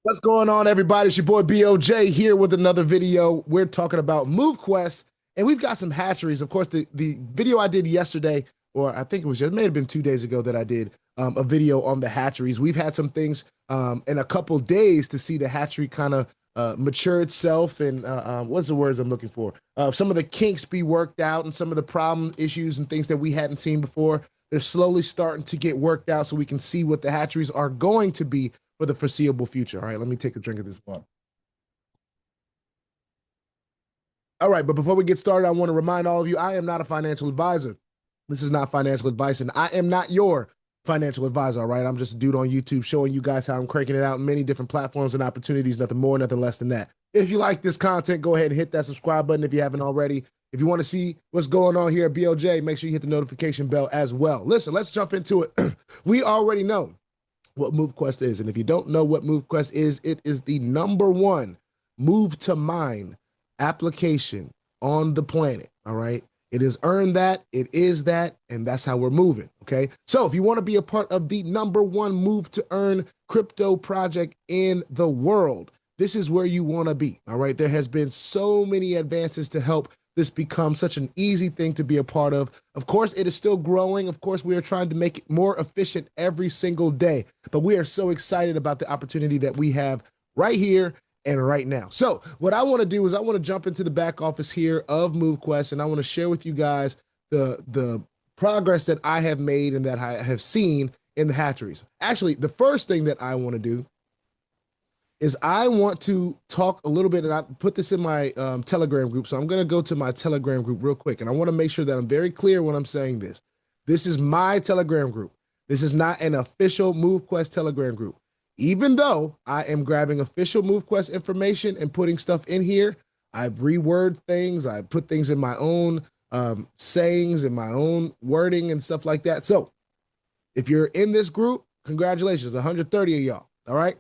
What's going on, everybody? It's your boy BOJ here with another video. We're talking about MoveQuest, and we've got some hatcheries. Of course, the video I did yesterday, or I think it may have been 2 days ago that I did a video on the hatcheries. We've had some things in a couple days to see the hatchery kind of mature itself, and what's the words I'm looking for? Some of the kinks be worked out, and some of the problem issues and things that we hadn't seen before. They're slowly starting to get worked out, so we can see what the hatcheries are going to be for the foreseeable future. All right, let me take a drink of this water. All right, but before we get started, I want to remind all of you, I am not a financial advisor. This is not financial advice, and I am not your financial advisor, all right? I'm just a dude on YouTube showing you guys how I'm cranking it out in many different platforms and opportunities, nothing more, nothing less than that. If you like this content, go ahead and hit that subscribe button if you haven't already. If you want to see what's going on here at BOJ, make sure you hit the notification bell as well. Listen, let's jump into it. We already know what MoveQuest is. And if you don't know what MoveQuest is, it is the #1 move to mine application on the planet. All right. It has earned that, it is that, and that's how we're moving. Okay. So if you want to be a part of the #1 move to earn crypto project in the world, this is where you want to be. All right. There has been so many advances to help this becomes such an easy thing to be a part of. Of course, it is still growing. Of course, we are trying to make it more efficient every single day, but we are so excited about the opportunity that we have right here and right now. So what I want to do is I want to jump into the back office here of MoveQuest, and I want to share with you guys the progress that I have made and that I have seen in the hatcheries. Actually, the first thing that I want to do is I want to talk a little bit, and I put this in my Telegram group. So I'm going to go to my Telegram group real quick, and I want to make sure that I'm very clear when I'm saying this. This is my Telegram group. This is not an official MoveQuest Telegram group. Even though I am grabbing official MoveQuest information and putting stuff in here, I reword things. I put things in my own sayings and my own wording and stuff like that. So if you're in this group, congratulations, 130 of y'all. All right.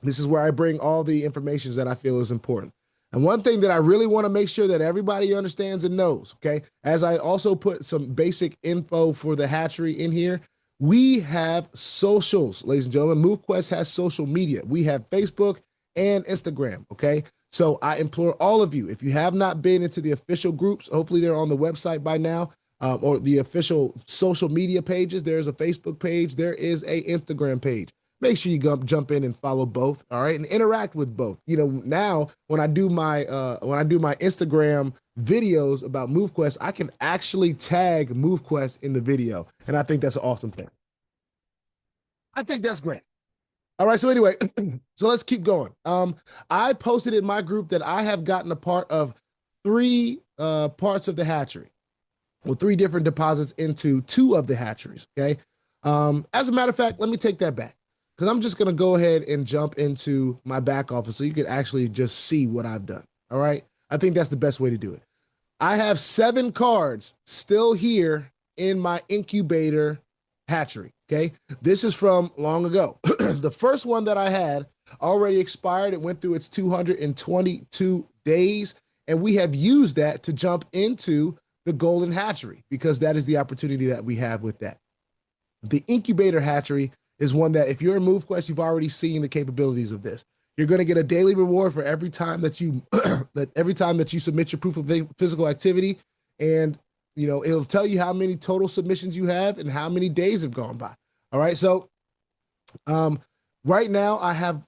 This is where I bring all the information that I feel is important. And one thing that I really want to make sure that everybody understands and knows, okay, as I also put some basic info for the hatchery in here, we have socials, ladies and gentlemen. MoveQuest has social media. We have Facebook and Instagram, okay? So I implore all of you, if you have not been into the official groups, hopefully they're on the website by now, or the official social media pages. There's a Facebook page. There is a Instagram page. Make sure you jump in and follow both, all right, and interact with both. You know, now when I do my Instagram videos about MoveQuest, I can actually tag MoveQuest in the video, and I think that's an awesome thing. I think that's great. All right, so anyway, so let's keep going. I posted in my group that I have gotten a part of 3 parts of the hatchery, well, 3 different deposits into 2 of the hatcheries. Okay, as a matter of fact, let me take that back, because I'm just going to go ahead and jump into my back office so you can actually just see what I've done. All right. I think that's the best way to do it. I have 7 cards still here in my incubator hatchery. Okay. This is from long ago. The first one that I had already expired. It went through its 222 days, and we have used that to jump into the golden hatchery because that is the opportunity that we have with that. The incubator hatchery is one that if you're in MoveQuest, you've already seen the capabilities of this. You're going to get a daily reward for every time that you submit your proof of physical activity, and you know it'll tell you how many total submissions you have and how many days have gone by. All right, so right now I have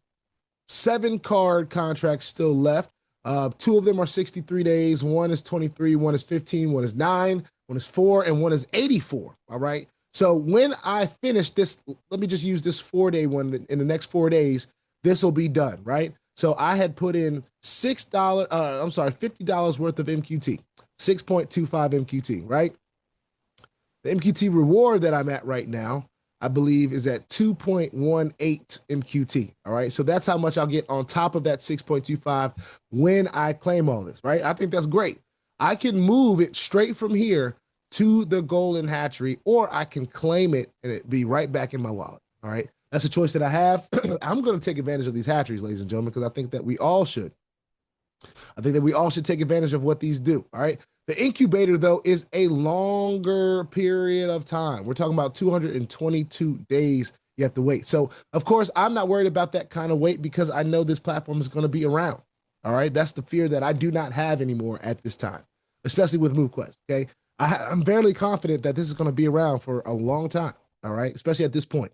7 card contracts still left. 2 of them are 63 days. One is 23. One is 15. One is 9. One is 4, and one is 84. All right. So when I finish this, let me just use this 4-day one. In the next 4 days, this will be done, right? So I had put in $50 worth of MQT, 6.25 MQT, right? The MQT reward that I'm at right now, I believe, is at 2.18 MQT, all right? So that's how much I'll get on top of that 6.25 when I claim all this, right? I think that's great. I can move it straight from here to the golden hatchery, or I can claim it and it be right back in my wallet. All right. That's a choice that I have. I'm going to take advantage of these hatcheries, ladies and gentlemen, because I think that we all should. I think that we all should take advantage of what these do. All right. The incubator, though, is a longer period of time. We're talking about 222 days You have to wait. So, of course, I'm not worried about that kind of wait because I know this platform is going to be around. All right. That's the fear that I do not have anymore at this time, especially with MoveQuest. Okay. I'm fairly confident that this is going to be around for a long time. All right. Especially at this point.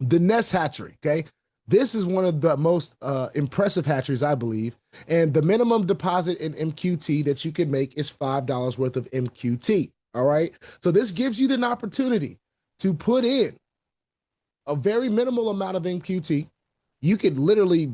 The Nest Hatchery. Okay. This is one of the most impressive hatcheries, I believe. And the minimum deposit in MQT that you can make is $5 worth of MQT. All right. So this gives you an opportunity to put in a very minimal amount of MQT. You could literally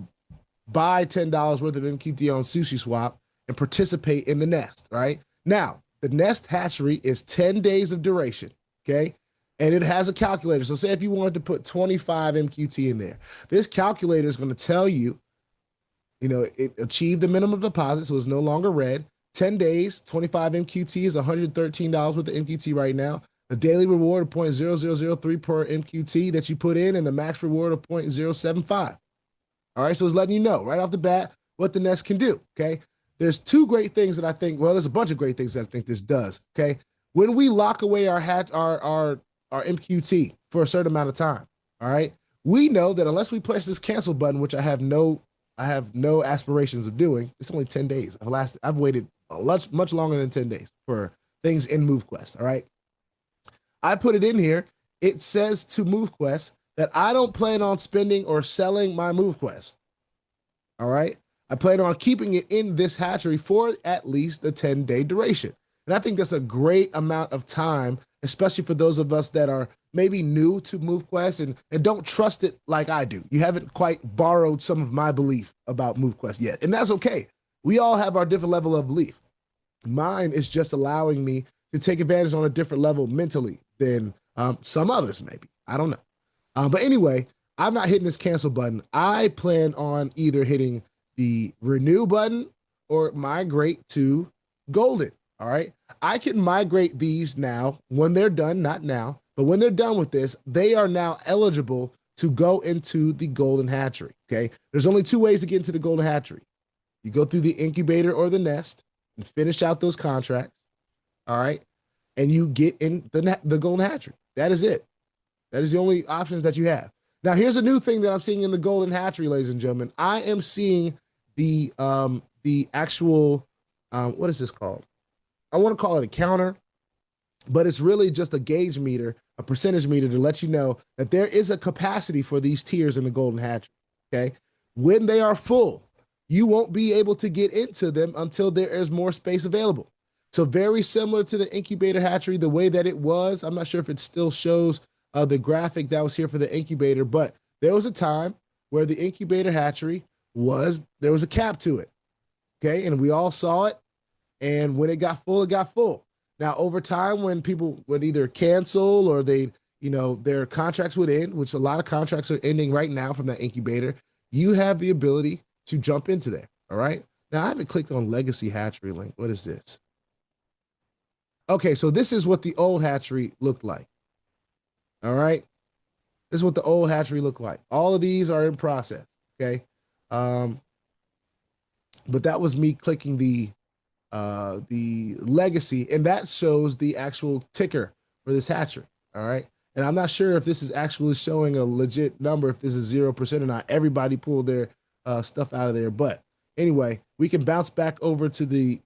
buy $10 worth of MQT on Sushi Swap and participate in the nest, right? Now, the nest hatchery is 10 days of duration, okay? And it has a calculator. So say if you wanted to put 25 MQT in there, this calculator is going to tell you, it achieved the minimum deposit, so it's no longer red. 10 days, 25 MQT is $113 worth of MQT right now. The daily reward of 0.0003 per MQT that you put in, and the max reward of 0.075. All right, so it's letting you know right off the bat what the nest can do, okay? There's two great things that I think, well, there's a bunch of great things that I think this does, okay? When we lock away our MQT for a certain amount of time, all right, we know that unless we push this cancel button, which I have no aspirations of doing, it's only 10 days. I've waited much longer than 10 days for things in MoveQuest, all right? I put it in here. It says to MoveQuest that I don't plan on spending or selling my MoveQuest. All right. I plan on keeping it in this hatchery for at least the 10-day duration. And I think that's a great amount of time, especially for those of us that are maybe new to MoveQuest and don't trust it like I do. You haven't quite borrowed some of my belief about MoveQuest yet. And that's okay. We all have our different level of belief. Mine is just allowing me to take advantage on a different level mentally than some others maybe. I don't know. But anyway, I'm not hitting this cancel button. I plan on either hitting the renew button or migrate to golden. All right. I can migrate these now when they're done, not now, but when they're done with this, they are now eligible to go into the golden hatchery. Okay. There's only two ways to get into the golden hatchery. You go through the incubator or the nest and finish out those contracts. All right. And you get in the golden hatchery. That is it. That is the only options that you have. Now, here's a new thing that I'm seeing in the golden hatchery, ladies and gentlemen. I am seeing the actual, what is this called? I want to call it a counter, but it's really just a gauge meter, a percentage meter to let you know that there is a capacity for these tiers in the golden hatchery, okay? When they are full, you won't be able to get into them until there is more space available. So very similar to the incubator hatchery, the way that it was. I'm not sure if it still shows the graphic that was here for the incubator, but there was a time where the incubator hatchery there was a cap to it, okay? And we all saw it, and when it got full, it got full. Now, over time, when people would either cancel or their contracts would end, which a lot of contracts are ending right now from that incubator, you have the ability to jump into there, all right? Now, I haven't clicked on Legacy Hatchery link. What is this? Okay, so this is what the old hatchery looked like. All right. This is what the old hatchery looked like. All of these are in process. Okay. But that was me clicking the legacy, and that shows the actual ticker for this hatchery. All right. And I'm not sure if this is actually showing a legit number, if this is 0% or not. Everybody pulled their stuff out of there. But anyway, we can bounce back over to the,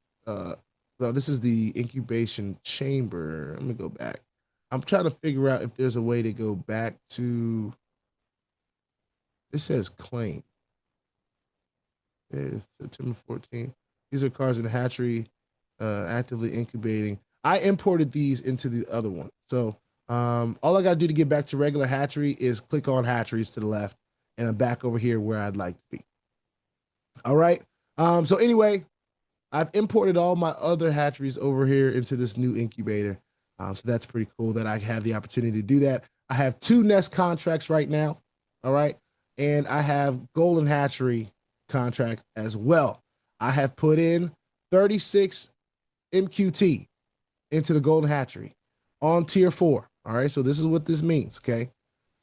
this is the incubation chamber. Let me go back. I'm trying to figure out if there's a way to go back to, it says claim. September 14th. These are cars in the hatchery actively incubating. I imported these into the other one. So all I got to do to get back to regular hatchery is click on hatcheries to the left, and I'm back over here where I'd like to be. All right. So anyway, I've imported all my other hatcheries over here into this new incubator. So that's pretty cool that I have the opportunity to do that. I have 2 nest contracts right now. All right. And I have golden hatchery contracts as well. I have put in 36 MQT into the golden hatchery on tier 4. All right. So this is what this means. Okay.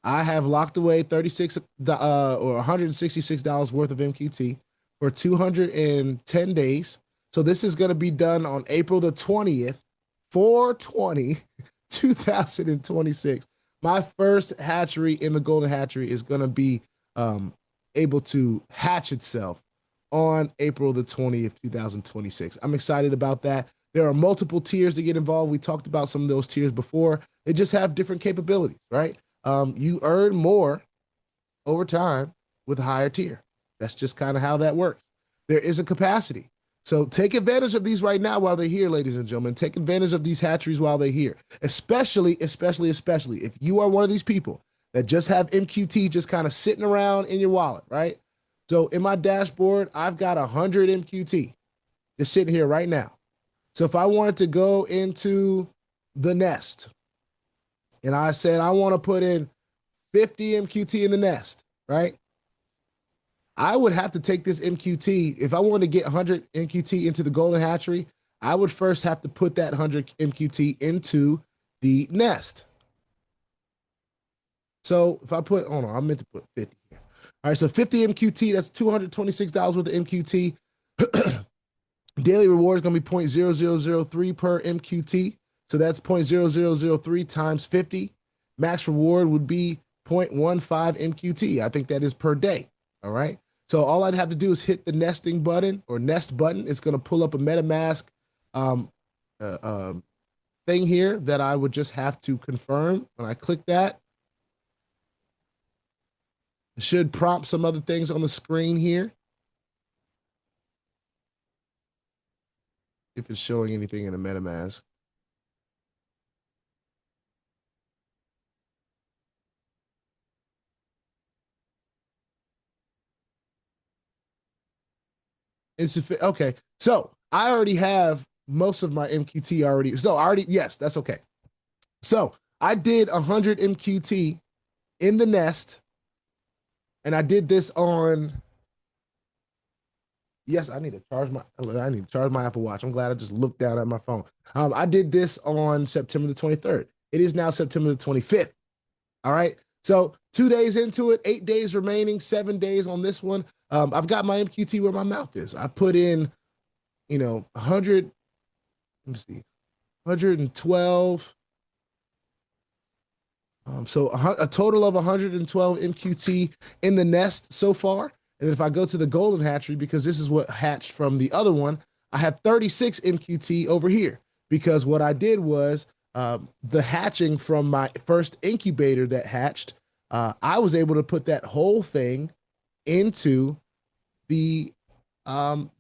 I have locked away $36 or $166 worth of MQT for 210 days. So this is going to be done on April the 20th. 4/20/2026. My first hatchery in the Golden Hatchery is going to be able to hatch itself on April the 20th, 2026. I'm excited about that. There are multiple tiers to get involved. We talked about some of those tiers before. They just have different capabilities, right? You earn more over time with a higher tier. That's just kind of how that works. There is a capacity. So take advantage of these right now while they're here, ladies and gentlemen. Take advantage of these hatcheries while they're here. Especially if you are one of these people that just have MQT just kind of sitting around in your wallet, right? So in my dashboard, I've got 100 MQT just sitting here right now. So if I wanted to go into the nest and I said I want to put in 50 MQT in the nest, right? I would have to take this MQT. If I wanted to get 100 MQT into the Golden Hatchery, I would first have to put that 100 MQT into the nest. So if I put, hold on, I meant to put 50 here. All right, so 50 MQT, that's $226 worth of MQT. Daily reward is going to be 0.0003 per MQT. So that's 0.0003 times 50. Max reward would be 0.15 MQT. I think that is per day. All right. So all I'd have to do is hit the nesting button or nest button. It's going to pull up a MetaMask thing here that I would just have to confirm. When I click that, it should prompt some other things on the screen here. If it's showing anything in a MetaMask. Okay, so I already have most of my MQT already. So yes, that's okay. So I did 100 MQT in the nest, and I did this on. Yes, I need to charge my Apple Watch. I'm glad I just looked down at my phone. I did this on September the 23rd. It is now September the 25th. All right. So 2 days into it, 8 days remaining, 7 days on this one. I've got my MQT where my mouth is. I put in, 100, let me see, 112. So a total of 112 MQT in the nest so far. And if I go to the Golden Hatchery, because this is what hatched from the other one, I have 36 MQT over here. Because what I did was the hatching from my first incubator that hatched, I was able to put that whole thing into the Golden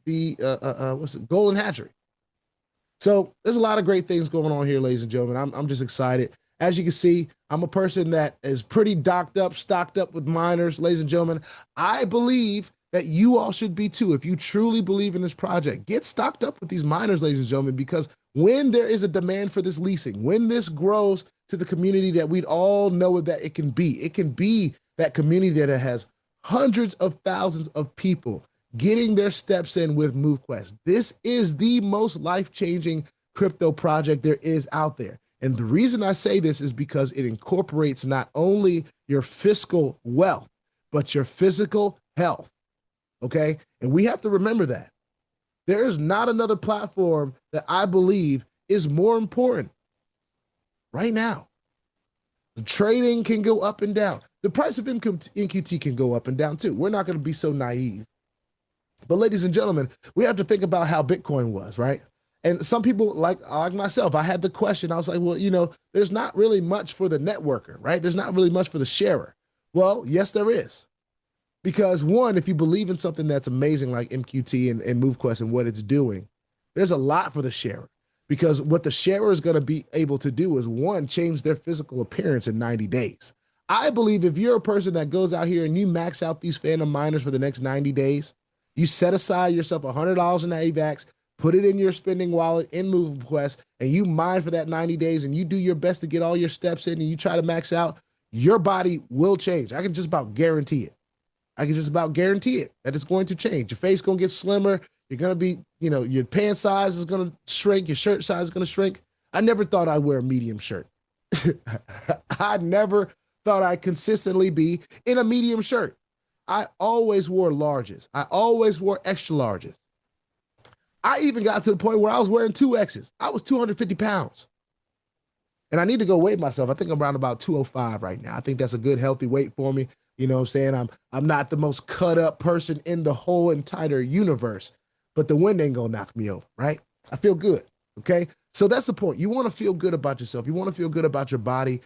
Hatchery. So there's a lot of great things going on here, ladies and gentlemen. I'm just excited. As you can see, I'm a person that is pretty stocked up with miners, ladies and gentlemen. I believe that you all should be too. If you truly believe in this project, get stocked up with these miners, ladies and gentlemen, because when there is a demand for this leasing, when this grows to the community that we'd all know that it can be that community that has hundreds of thousands of people getting their steps in with MoveQuest. This is the most life-changing crypto project there is out there. And the reason I say this is because it incorporates not only your fiscal wealth, but your physical health. Okay? And we have to remember that. There is not another platform that I believe is more important right now. The trading can go up and down. The price of MQT can go up and down too. We're not going to be so naive. But ladies and gentlemen, we have to think about how Bitcoin was, right? And some people like myself, I had the question. I was like, well, there's not really much for the networker, right? There's not really much for the sharer. Well, yes, there is. Because one, if you believe in something that's amazing like MQT and MoveQuest and what it's doing, there's a lot for the sharer. Because what the sharer is going to be able to do is, one, change their physical appearance in 90 days. I believe if you're a person that goes out here and you max out these Phantom miners for the next 90 days, you set aside yourself $100 in AVAX, put it in your spending wallet in MoveQuest, and you mine for that 90 days, and you do your best to get all your steps in, and you try to max out, your body will change. I can just about guarantee it. That it's going to change. Your face going to get slimmer. You're going to be, your pant size is going to shrink. Your shirt size is going to shrink. I never thought I'd wear a medium shirt. I never thought I'd consistently be in a medium shirt. I always wore larges. I always wore extra larges. I even got to the point where I was wearing 2Xs. I was 250 pounds. And I need to go weigh myself. I think I'm around about 205 right now. I think that's a good, healthy weight for me. You know what I'm saying? I'm not the most cut up person in the whole entire universe, but the wind ain't gonna knock me over, right? I feel good. Okay. So that's the point. You want to feel good about yourself. You want to feel good about your body.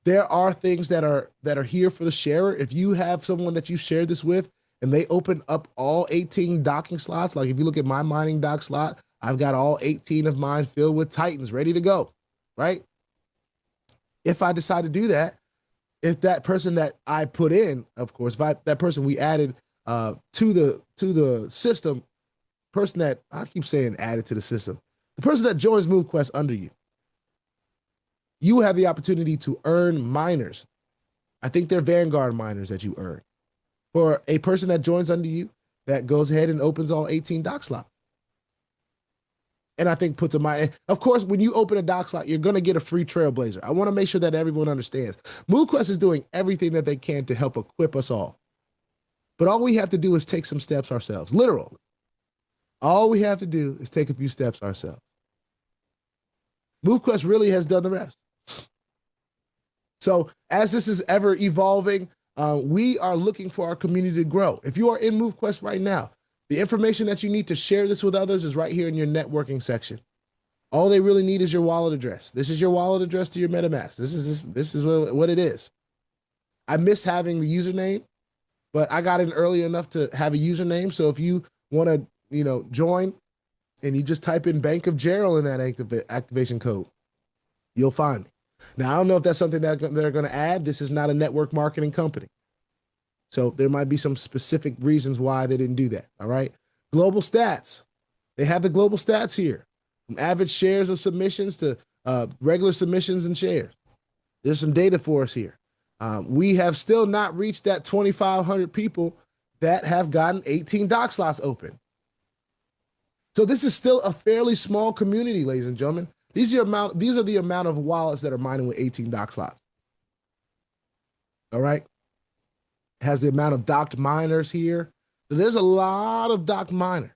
There are things that are here for the sharer. If you have someone that you share this with and they open up all 18 docking slots, like if you look at my mining dock slot, I've got all 18 of mine filled with Titans ready to go, right? If I decide to do that, if that person that I put in, of course, that person we added to the system, person that I keep saying added to the system, the person that joins MoveQuest under you, you have the opportunity to earn miners. I think they're Vanguard miners that you earn. For a person that joins under you, that goes ahead and opens all 18 dock slots. And I think puts a mine. Of course, when you open a dock slot, you're going to get a free Trailblazer. I want to make sure that everyone understands. MoveQuest is doing everything that they can to help equip us all. But all we have to do is take some steps ourselves, literally. All we have to do is take a few steps ourselves. MoveQuest really has done the rest. So as this is ever evolving, we are looking for our community to grow. If you are in MoveQuest right now, the information that you need to share this with others is right here in your networking section. All they really need is your wallet address. This is your wallet address to your MetaMask. This is what it is. I miss having the username, but I got in early enough to have a username. So if you want to, join, and you just type in Bank of Gerald in that activation code, you'll find me. Now, I don't know if that's something that they're going to add. This is not a network marketing company. So there might be some specific reasons why they didn't do that, all right? Global stats. They have the global stats here, from average shares of submissions to regular submissions and shares. There's some data for us here. We have still not reached that 2,500 people that have gotten 18 dock slots open. So this is still a fairly small community, ladies and gentlemen. These are the amount of wallets that are mining with 18 dock slots. All right. It has the amount of docked miners here. So there's a lot of docked miners.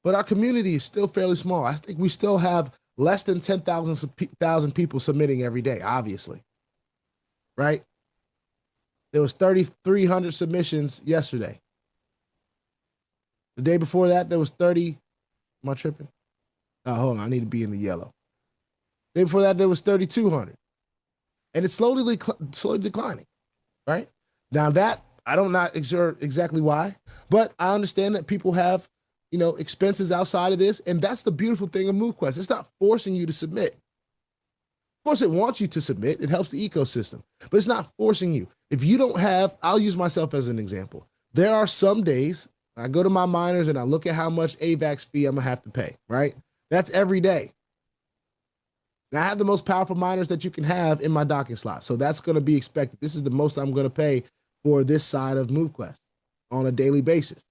But our community is still fairly small. I think we still have less than 10,000 people submitting every day, obviously. Right? There was 3,300 submissions yesterday. The day before that, there was 30. Am I tripping? Oh, hold on. I need to be in the yellow. The day before that, there was 3,200. And it's slowly declining, right? Now that, I don't not exert exactly why, but I understand that people have, expenses outside of this. And that's the beautiful thing of MoveQuest. It's not forcing you to submit. Of course, it wants you to submit. It helps the ecosystem, but it's not forcing you. If you don't have, I'll use myself as an example. There are some days I go to my miners and I look at how much AVAX fee I'm going to have to pay, right? That's every day. Now, I have the most powerful miners that you can have in my docking slot. So that's going to be expected. This is the most I'm going to pay for this side of MoveQuest on a daily basis.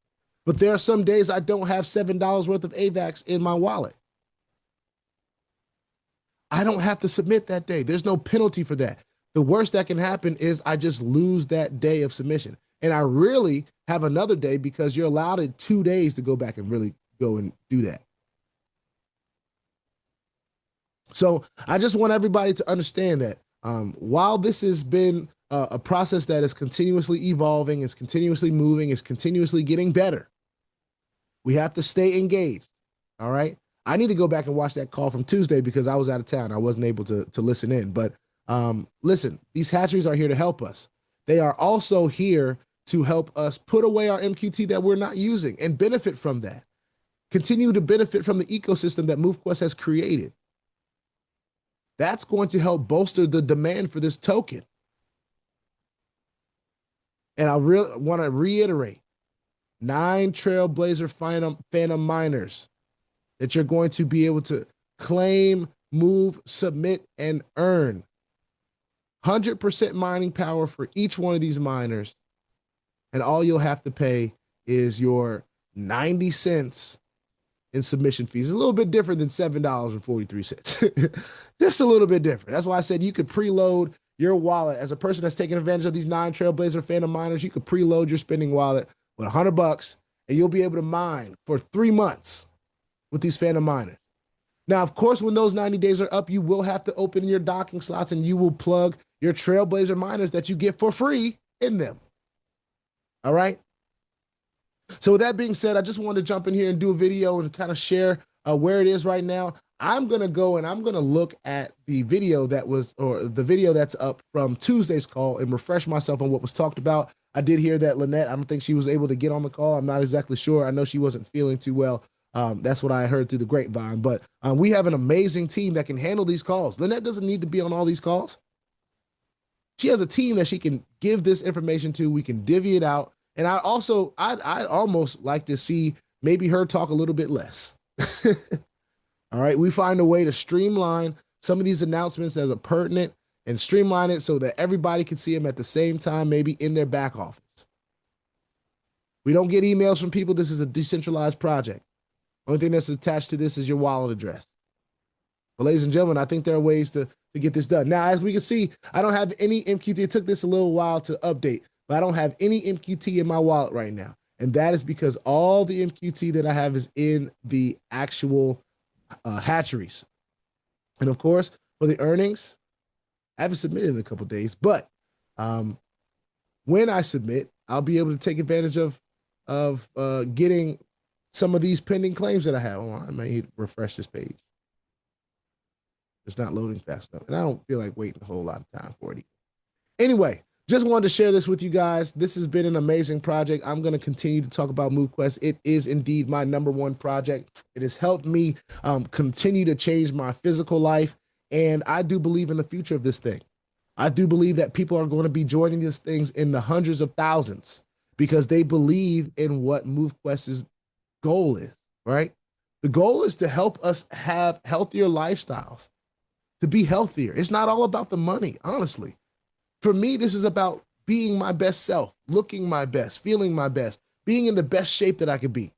But there are some days I don't have $7 worth of AVAX in my wallet. I don't have to submit that day. There's no penalty for that. The worst that can happen is I just lose that day of submission. And I really have another day because you're allowed in 2 days to go back and really go and do that. So I just want everybody to understand that while this has been a process that is continuously evolving, is continuously moving, is continuously getting better, we have to stay engaged, all right? I need to go back and watch that call from Tuesday because I was out of town. I wasn't able to listen in. But listen, these hatcheries are here to help us. They are also here to help us put away our MQT that we're not using and benefit from that. Continue to benefit from the ecosystem that MoveQuest has created. That's going to help bolster the demand for this token. And I really want to reiterate, 9 Trailblazer Phantom miners that you're going to be able to claim, move, submit, and earn. 100% mining power for each one of these miners. And all you'll have to pay is your 90 cents in submission fees. A little bit different than $7.43. Just a little bit different. That's why I said you could preload your wallet. As a person that's taking advantage of these 9 Trailblazer Phantom miners, you could preload your spending wallet with $100 and you'll be able to mine for 3 months with these Phantom miners. Now, of course, when those 90 days are up, you will have to open your docking slots and you will plug your Trailblazer miners that you get for free in them. All right. So with that being said, I just wanted to jump in here and do a video and kind of share where it is right now. I'm going to go and I'm going to look at the video that was, or the video that's up from Tuesday's call and refresh myself on what was talked about. I did hear that Lynette, I don't think she was able to get on the call. I'm not exactly sure. I know she wasn't feeling too well. That's what I heard through the grapevine, but we have an amazing team that can handle these calls. Lynette doesn't need to be on all these calls. She has a team that she can give this information to. We can divvy it out. And I'd almost like to see maybe her talk a little bit less. All right. We find a way to streamline some of these announcements that are pertinent and streamline it so that everybody can see them at the same time, maybe in their back office. We don't get emails from people. This is a decentralized project. Only thing that's attached to this is your wallet address. But ladies and gentlemen, I think there are ways to get this done. Now, as we can see, I don't have any MQT. It took this a little while to update, but I don't have any MQT in my wallet right now. And that is because all the MQT that I have is in the actual hatcheries. And of course, for the earnings, I haven't submitted in a couple of days, but when I submit, I'll be able to take advantage of getting some of these pending claims that I have. Oh, I may refresh this page. It's not loading fast enough. And I don't feel like waiting a whole lot of time for it. Anyway, just wanted to share this with you guys. This has been an amazing project. I'm going to continue to talk about MoveQuest. It is indeed my #1 project. It has helped me continue to change my physical life. And I do believe in the future of this thing. I do believe that people are going to be joining these things in the hundreds of thousands because they believe in what MoveQuest's goal is, right? The goal is to help us have healthier lifestyles, to be healthier. It's not all about the money, honestly. For me, this is about being my best self, looking my best, feeling my best, being in the best shape that I could be,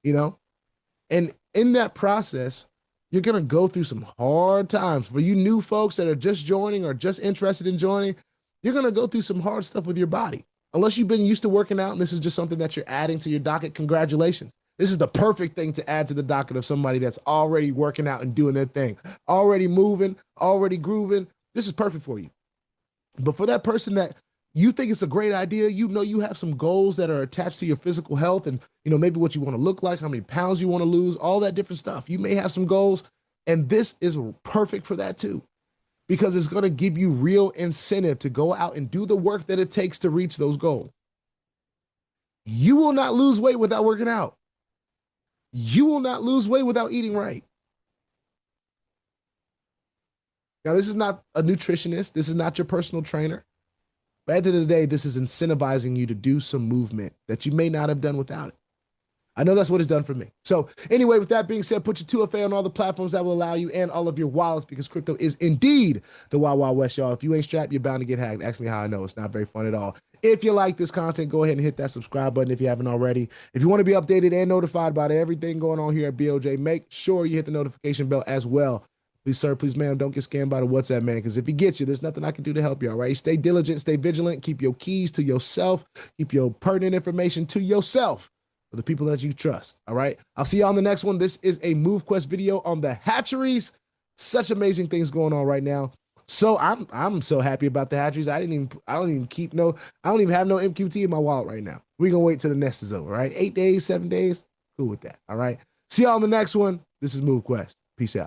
you know? And in that process, you're going to go through some hard times. For you new folks that are just joining or just interested in joining, you're going to go through some hard stuff with your body. Unless you've been used to working out and this is just something that you're adding to your docket, congratulations. This is the perfect thing to add to the docket of somebody that's already working out and doing their thing, already moving, already grooving. This is perfect for you. But for that person that you think it's a great idea, you know you have some goals that are attached to your physical health and, you know, maybe what you want to look like, how many pounds you want to lose, all that different stuff. You may have some goals, and this is perfect for that too, because it's going to give you real incentive to go out and do the work that it takes to reach those goals. You will not lose weight without working out. You will not lose weight without eating right. Now, this is not a nutritionist. This is not your personal trainer. But at the end of the day, this is incentivizing you to do some movement that you may not have done without it. I know that's what it's done for me. So anyway, with that being said, put your 2FA on all the platforms that will allow you and all of your wallets, because crypto is indeed the Wild Wild West, y'all. If you ain't strapped, you're bound to get hacked. Ask me how I know. It's not very fun at all. If you like this content, go ahead and hit that subscribe button if you haven't already. If you want to be updated and notified about everything going on here at BOJ, make sure you hit the notification bell as well. Please, sir, please, ma'am, don't get scammed by the WhatsApp, man, because if he gets you, there's nothing I can do to help you, all right? Stay diligent, stay vigilant, keep your keys to yourself, keep your pertinent information to yourself for the people that you trust, all right? I'll see you on the next one. This is a MoveQuest video on the hatcheries. Such amazing things going on right now. So I'm so happy about the hatcheries. I don't even have no MQT in my wallet right now. We're gonna wait till the nest is over, all right? 8 days, 7 days, cool with that, all right? See y'all on the next one. This is MoveQuest. Peace out.